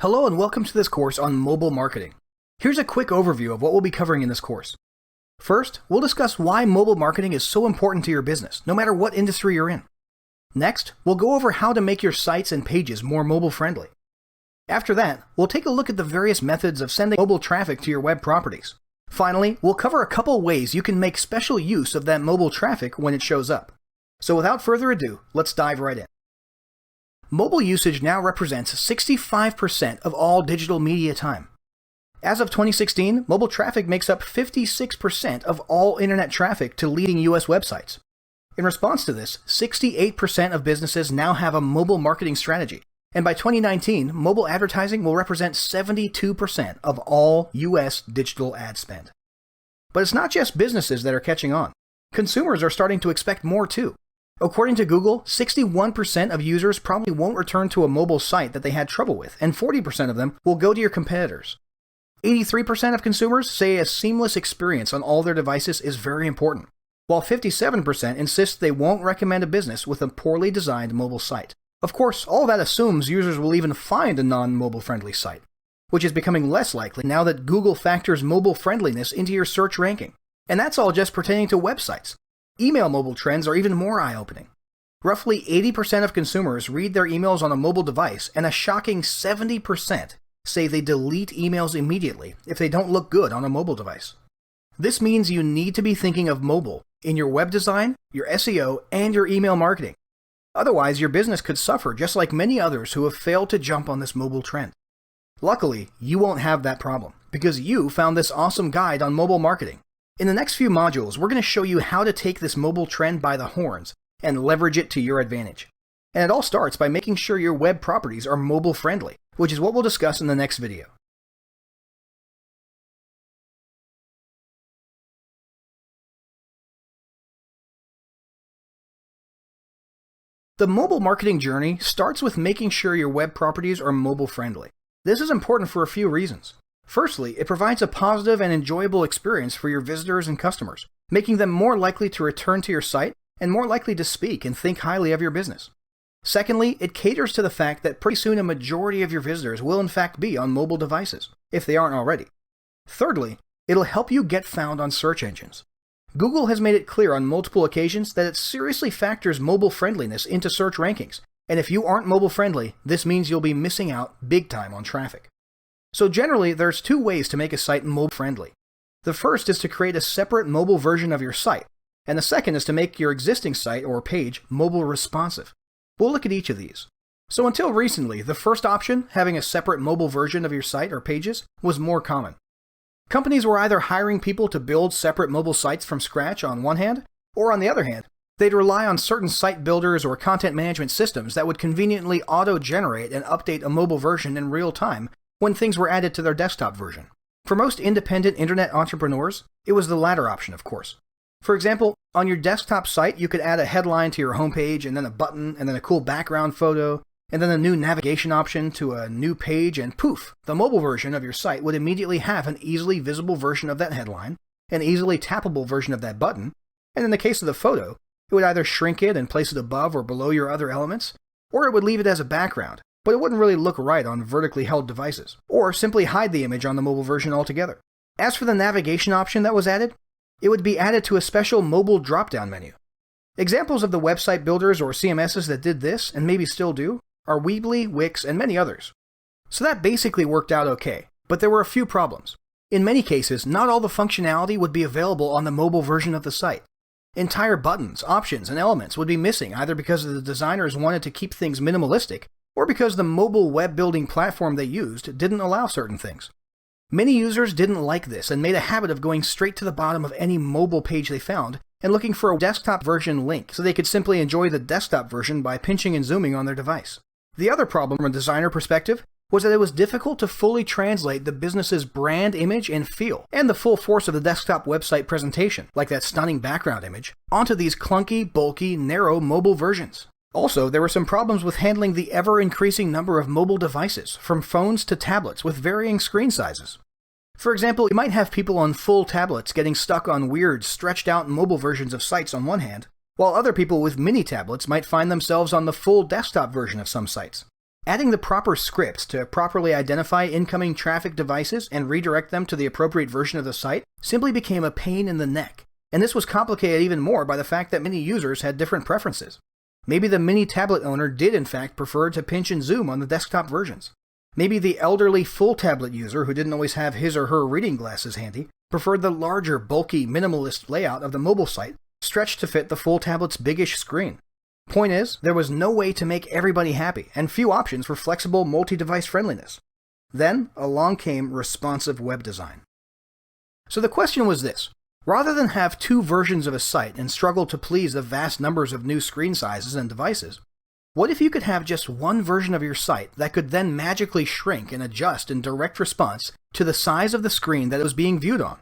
Hello and welcome to this course on mobile marketing. Here's a quick overview of what we'll be covering in this course. First, we'll discuss why mobile marketing is so important to your business, no matter what industry you're in. Next, we'll go over how to make your sites and pages more mobile friendly. After that, we'll take a look at the various methods of sending mobile traffic to your web properties. Finally, we'll cover a couple ways you can make special use of that mobile traffic when it shows up. So without further ado, let's dive right in. Mobile usage now represents 65% of all digital media time. As of 2016, mobile traffic makes up 56% of all internet traffic to leading US websites. In response to this, 68% of businesses now have a mobile marketing strategy, and by 2019, mobile advertising will represent 72% of all US digital ad spend. But it's not just businesses that are catching on. Consumers are starting to expect more too. According to Google, 61% of users probably won't return to a mobile site that they had trouble with, and 40% of them will go to your competitors. 83% of consumers say a seamless experience on all their devices is very important, while 57% insist they won't recommend a business with a poorly designed mobile site. Of course, all that assumes users will even find a non-mobile friendly site, which is becoming less likely now that Google factors mobile friendliness into your search ranking. And that's all just pertaining to websites. Email mobile trends are even more eye-opening. Roughly 80% of consumers read their emails on a mobile device, and a shocking 70% say they delete emails immediately if they don't look good on a mobile device. This means you need to be thinking of mobile in your web design, your SEO, and your email marketing. Otherwise, your business could suffer just like many others who have failed to jump on this mobile trend. Luckily, you won't have that problem, because you found this awesome guide on mobile marketing. In the next few modules, we're going to show you how to take this mobile trend by the horns and leverage it to your advantage. And it all starts by making sure your web properties are mobile friendly, which is what we'll discuss in the next video. The mobile marketing journey starts with making sure your web properties are mobile friendly. This is important for a few reasons. Firstly, it provides a positive and enjoyable experience for your visitors and customers, making them more likely to return to your site and more likely to speak and think highly of your business. Secondly, it caters to the fact that pretty soon a majority of your visitors will in fact be on mobile devices, if they aren't already. Thirdly, it'll help you get found on search engines. Google has made it clear on multiple occasions that it seriously factors mobile friendliness into search rankings, and if you aren't mobile friendly, this means you'll be missing out big time on traffic. So generally, there's two ways to make a site mobile friendly. The first is to create a separate mobile version of your site, and the second is to make your existing site or page mobile responsive. We'll look at each of these. So until recently, the first option, having a separate mobile version of your site or pages, was more common. Companies were either hiring people to build separate mobile sites from scratch on one hand, or on the other hand, they'd rely on certain site builders or content management systems that would conveniently auto-generate and update a mobile version in real time when things were added to their desktop version. For most independent internet entrepreneurs, it was the latter option, of course. For example, on your desktop site, you could add a headline to your homepage, and then a button, and then a cool background photo, and then a new navigation option to a new page, and poof, the mobile version of your site would immediately have an easily visible version of that headline, an easily tappable version of that button, and in the case of the photo, it would either shrink it and place it above or below your other elements, or it would leave it as a background, but it wouldn't really look right on vertically held devices, or simply hide the image on the mobile version altogether. As for the navigation option that was added, it would be added to a special mobile drop-down menu. Examples of the website builders or CMSs that did this, and maybe still do, are Weebly, Wix, and many others. So that basically worked out okay, but there were a few problems. In many cases, not all the functionality would be available on the mobile version of the site. Entire buttons, options, and elements would be missing either because the designers wanted to keep things minimalistic, or because the mobile web building platform they used didn't allow certain things. Many users didn't like this and made a habit of going straight to the bottom of any mobile page they found and looking for a desktop version link so they could simply enjoy the desktop version by pinching and zooming on their device. The other problem from a designer perspective was that it was difficult to fully translate the business's brand image and feel, and the full force of the desktop website presentation, like that stunning background image, onto these clunky, bulky, narrow mobile versions. Also, there were some problems with handling the ever-increasing number of mobile devices, from phones to tablets with varying screen sizes. For example, you might have people on full tablets getting stuck on weird, stretched-out mobile versions of sites on one hand, while other people with mini tablets might find themselves on the full desktop version of some sites. Adding the proper scripts to properly identify incoming traffic devices and redirect them to the appropriate version of the site simply became a pain in the neck. And this was complicated even more by the fact that many users had different preferences. Maybe the mini tablet owner did in fact prefer to pinch and zoom on the desktop versions. Maybe the elderly full tablet user who didn't always have his or her reading glasses handy preferred the larger, bulky, minimalist layout of the mobile site stretched to fit the full tablet's biggish screen. Point is, there was no way to make everybody happy, and few options for flexible multi-device friendliness. Then, along came responsive web design. So the question was this: rather than have two versions of a site and struggle to please the vast numbers of new screen sizes and devices, what if you could have just one version of your site that could then magically shrink and adjust in direct response to the size of the screen that it was being viewed on?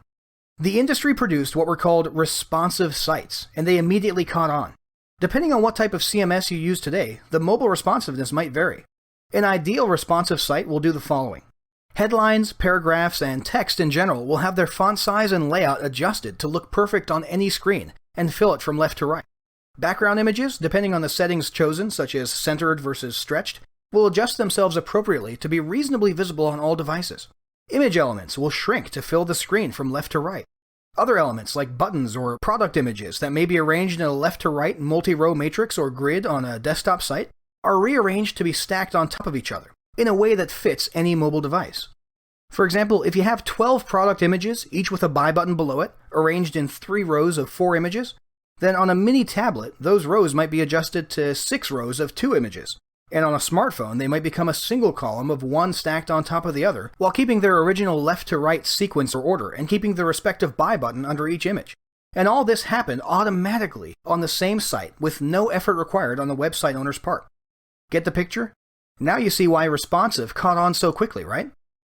The industry produced what were called responsive sites, and they immediately caught on. Depending on what type of CMS you use today, the mobile responsiveness might vary. An ideal responsive site will do the following. Headlines, paragraphs, and text in general will have their font size and layout adjusted to look perfect on any screen and fill it from left to right. Background images, depending on the settings chosen, such as centered versus stretched, will adjust themselves appropriately to be reasonably visible on all devices. Image elements will shrink to fill the screen from left to right. Other elements like buttons or product images that may be arranged in a left-to-right multi-row matrix or grid on a desktop site are rearranged to be stacked on top of each other in a way that fits any mobile device. For example, if you have 12 product images, each with a buy button below it, arranged in 3 rows of 4 images, then on a mini tablet, those rows might be adjusted to 6 rows of 2 images. And on a smartphone, they might become a single column of one stacked on top of the other, while keeping their original left-to-right sequence or order and keeping the respective buy button under each image. And all this happened automatically on the same site with no effort required on the website owner's part. Get the picture? Now you see why responsive caught on so quickly, right?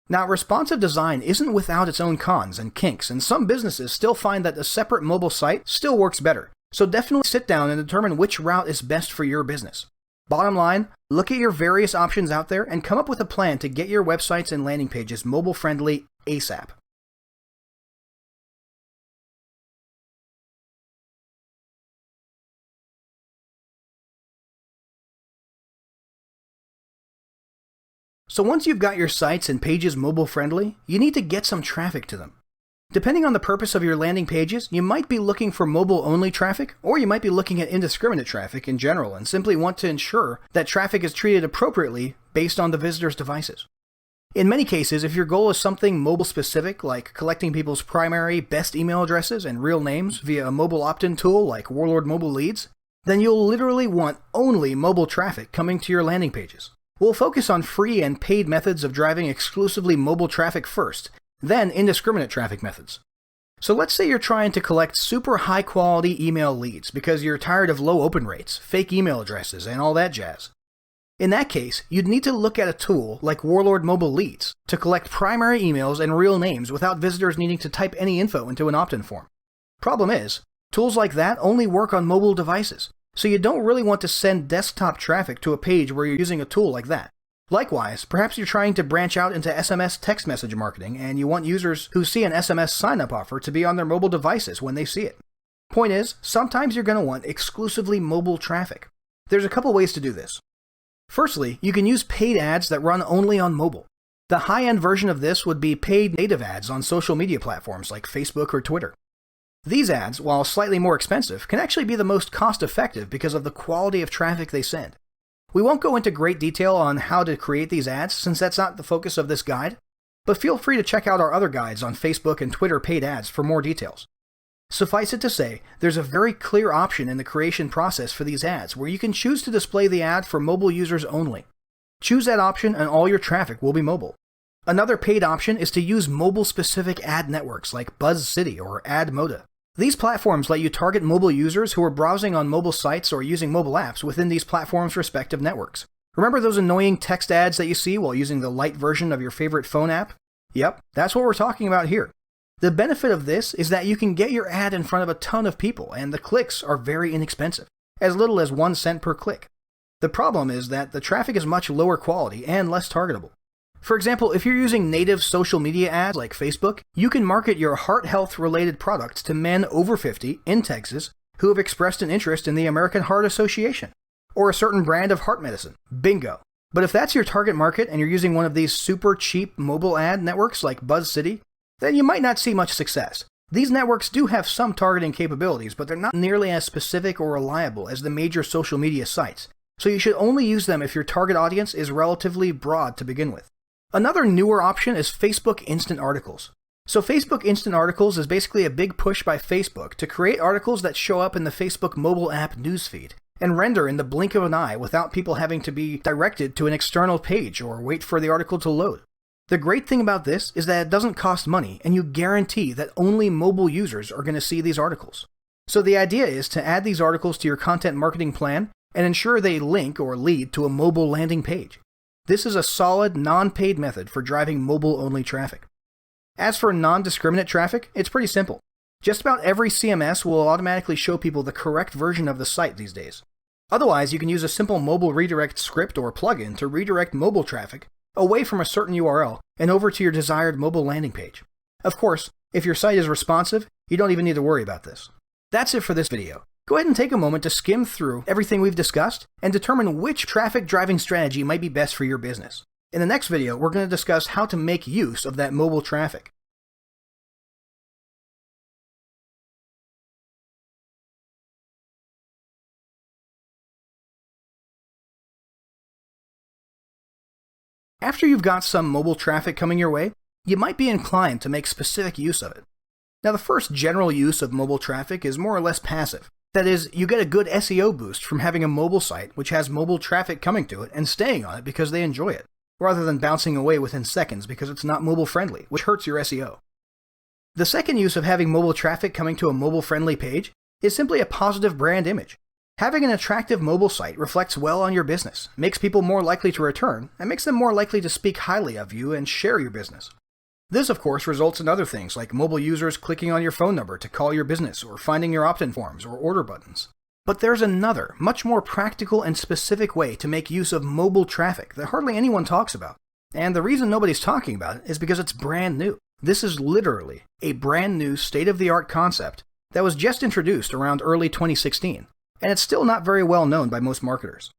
Now, responsive design isn't without its own cons and kinks, and some businesses still find that a separate mobile site still works better. So definitely sit down and determine which route is best for your business. Bottom line, look at your various options out there and come up with a plan to get your websites and landing pages mobile-friendly ASAP. So once you've got your sites and pages mobile-friendly, you need to get some traffic to them. Depending on the purpose of your landing pages, you might be looking for mobile-only traffic, or you might be looking at indiscriminate traffic in general and simply want to ensure that traffic is treated appropriately based on the visitor's devices. In many cases, if your goal is something mobile-specific, like collecting people's primary, best email addresses and real names via a mobile opt-in tool like HallRoad Mobile Leads, then you'll literally want only mobile traffic coming to your landing pages. We'll focus on free and paid methods of driving exclusively mobile traffic first, then indiscriminate traffic methods. So let's say you're trying to collect super high quality email leads because you're tired of low open rates, fake email addresses, and all that jazz. In that case, you'd need to look at a tool like HallRoad Mobile Leads to collect primary emails and real names without visitors needing to type any info into an opt-in form. Problem is, tools like that only work on mobile devices, so you don't really want to send desktop traffic to a page where you're using a tool like that. Likewise, perhaps you're trying to branch out into SMS text message marketing and you want users who see an SMS sign-up offer to be on their mobile devices when they see it. Point is, sometimes you're going to want exclusively mobile traffic. There's a couple ways to do this. Firstly, you can use paid ads that run only on mobile. The high-end version of this would be paid native ads on social media platforms like Facebook or Twitter. These ads, while slightly more expensive, can actually be the most cost-effective because of the quality of traffic they send. We won't go into great detail on how to create these ads since that's not the focus of this guide, but feel free to check out our other guides on Facebook and Twitter paid ads for more details. Suffice it to say, there's a very clear option in the creation process for these ads where you can choose to display the ad for mobile users only. Choose that option and all your traffic will be mobile. Another paid option is to use mobile-specific ad networks like BuzzCity or AdModa. These platforms let you target mobile users who are browsing on mobile sites or using mobile apps within these platforms' respective networks. Remember those annoying text ads that you see while using the light version of your favorite phone app? Yep, that's what we're talking about here. The benefit of this is that you can get your ad in front of a ton of people, and the clicks are very inexpensive, as little as 1 cent per click. The problem is that the traffic is much lower quality and less targetable. For example, if you're using native social media ads like Facebook, you can market your heart health related products to men over 50 in Texas who have expressed an interest in the American Heart Association, or a certain brand of heart medicine. Bingo! But if that's your target market and you're using one of these super cheap mobile ad networks like BuzzCity, then you might not see much success. These networks do have some targeting capabilities, but they're not nearly as specific or reliable as the major social media sites, so you should only use them if your target audience is relatively broad to begin with. Another newer option is Facebook Instant Articles. So Facebook Instant Articles is basically a big push by Facebook to create articles that show up in the Facebook mobile app newsfeed and render in the blink of an eye without people having to be directed to an external page or wait for the article to load. The great thing about this is that it doesn't cost money, and you guarantee that only mobile users are going to see these articles. So the idea is to add these articles to your content marketing plan and ensure they link or lead to a mobile landing page. This is a solid, non-paid method for driving mobile-only traffic. As for non-discriminate traffic, it's pretty simple. Just about every CMS will automatically show people the correct version of the site these days. Otherwise, you can use a simple mobile redirect script or plugin to redirect mobile traffic away from a certain URL and over to your desired mobile landing page. Of course, if your site is responsive, you don't even need to worry about this. That's it for this video. Go ahead and take a moment to skim through everything we've discussed and determine which traffic driving strategy might be best for your business. In the next video, we're going to discuss how to make use of that mobile traffic. After you've got some mobile traffic coming your way, you might be inclined to make specific use of it. Now, the first general use of mobile traffic is more or less passive. That is, you get a good SEO boost from having a mobile site which has mobile traffic coming to it and staying on it because they enjoy it, rather than bouncing away within seconds because it's not mobile friendly, which hurts your SEO. The second use of having mobile traffic coming to a mobile friendly page is simply a positive brand image. Having an attractive mobile site reflects well on your business, makes people more likely to return, and makes them more likely to speak highly of you and share your business. This, of course, results in other things like mobile users clicking on your phone number to call your business or finding your opt-in forms or order buttons. But there's another, much more practical and specific way to make use of mobile traffic that hardly anyone talks about. And the reason nobody's talking about it is because it's brand new. This is literally a brand new state-of-the-art concept that was just introduced around early 2016. And it's still not very well known by most marketers.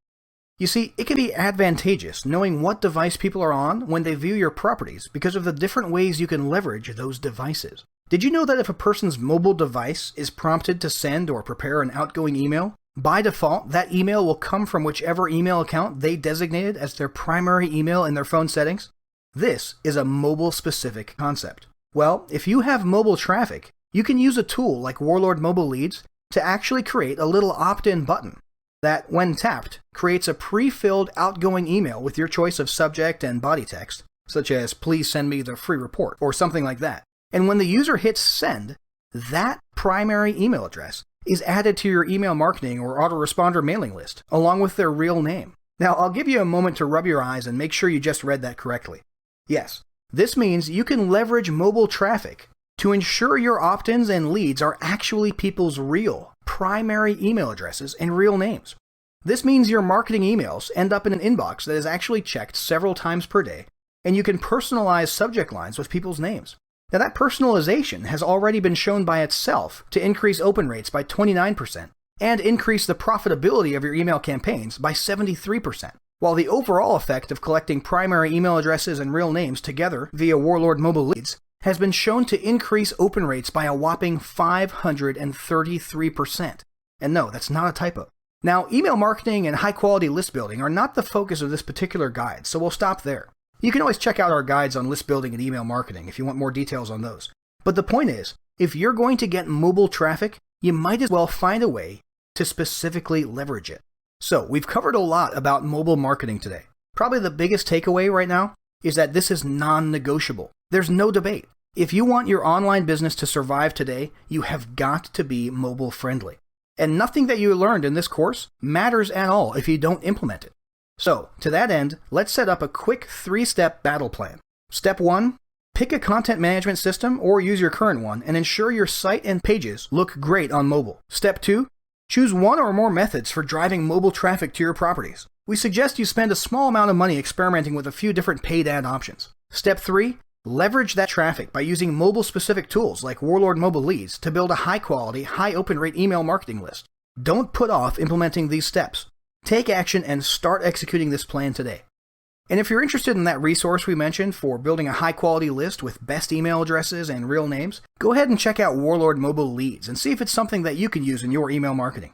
You see, it can be advantageous knowing what device people are on when they view your properties because of the different ways you can leverage those devices. Did you know that if a person's mobile device is prompted to send or prepare an outgoing email, by default, that email will come from whichever email account they designated as their primary email in their phone settings? This is a mobile-specific concept. Well, if you have mobile traffic, you can use a tool like Warlord Mobile Leads to actually create a little opt-in button that, when tapped, creates a pre-filled outgoing email with your choice of subject and body text, such as "please send me the free report" or something like that. And when the user hits send, that primary email address is added to your email marketing or autoresponder mailing list, along with their real name. Now, I'll give you a moment to rub your eyes and make sure you just read that correctly. Yes, this means you can leverage mobile traffic to ensure your opt-ins and leads are actually people's real primary email addresses and real names. This means your marketing emails end up in an inbox that is actually checked several times per day, and you can personalize subject lines with people's names. Now, that personalization has already been shown by itself to increase open rates by 29% and increase the profitability of your email campaigns by 73%, while the overall effect of collecting primary email addresses and real names together via Warlord Mobile Leads has been shown to increase open rates by a whopping 533%. And no, that's not a typo. Now, email marketing and high-quality list building are not the focus of this particular guide, so we'll stop there. You can always check out our guides on list building and email marketing if you want more details on those. But the point is, if you're going to get mobile traffic, you might as well find a way to specifically leverage it. So, we've covered a lot about mobile marketing today. Probably the biggest takeaway right now is that this is non-negotiable. There's no debate. If you want your online business to survive today, you have got to be mobile friendly. And nothing that you learned in this course matters at all if you don't implement it. So, to that end, let's set up a quick 3-step battle plan. Step 1, pick a content management system or use your current one and ensure your site and pages look great on mobile. Step 2, choose one or more methods for driving mobile traffic to your properties. We suggest you spend a small amount of money experimenting with a few different paid ad options. Step 3, leverage that traffic by using mobile-specific tools like Warlord Mobile Leads to build a high-quality, high-open-rate email marketing list. Don't put off implementing these steps. Take action and start executing this plan today. And if you're interested in that resource we mentioned for building a high-quality list with best email addresses and real names, go ahead and check out Warlord Mobile Leads and see if it's something that you can use in your email marketing.